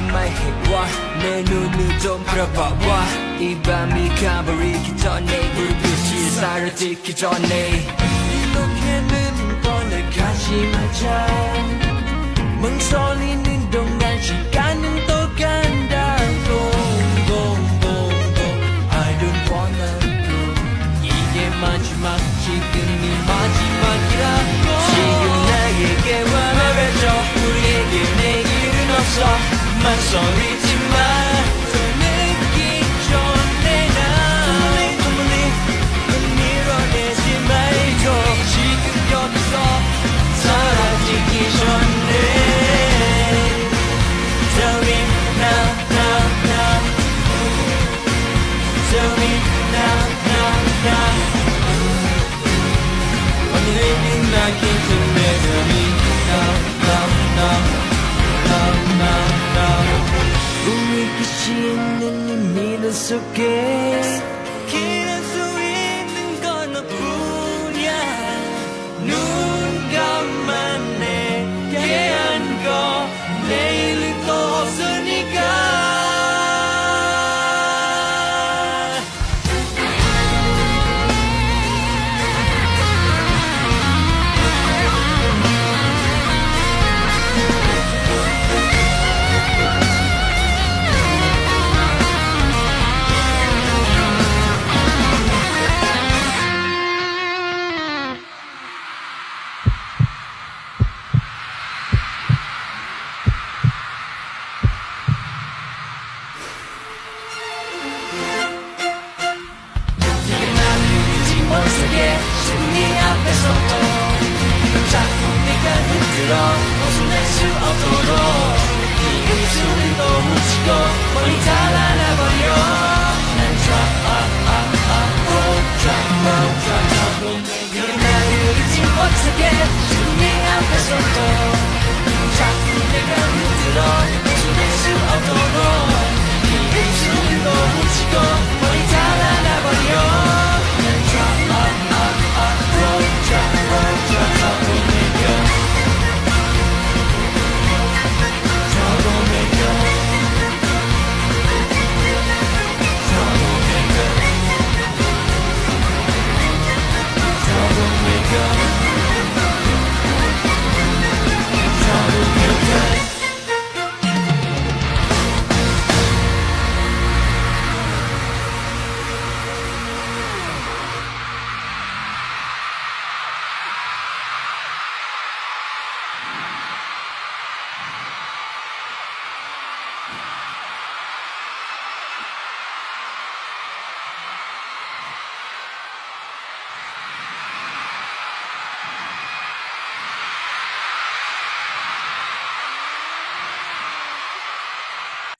my head wa 내 눈을 좀 풀어봐봐 이 밤이 가버리기 전에 불빛이 사라지기 전에 이렇게는 떠나가지 말자 멍설이는 동안 시간은 또 간다 I don't wanna go 이게 마지막 지금이 마지막이라고 지금 나에게 말해줘 우리에게 내일은 없어 망설이지마 더 늦기 전에 난 널 밀어내지 말고 지금 여기서 사라지기 전에 Tell me now, now, now Tell me now, now, now 오늘은 나긴 좀 내려니 Now, now, now, now, now, now 우리 끝이 있는 이 미래 속에 기댈 수 있는 건 너뿐이야 눈 감아내게 한 거 내일은 또 없으니까 네 앞에서도 자꾸 네가 흔들어 벗어날 수 없도록 네 입술을 또 묻히고 머리 잘라놔버려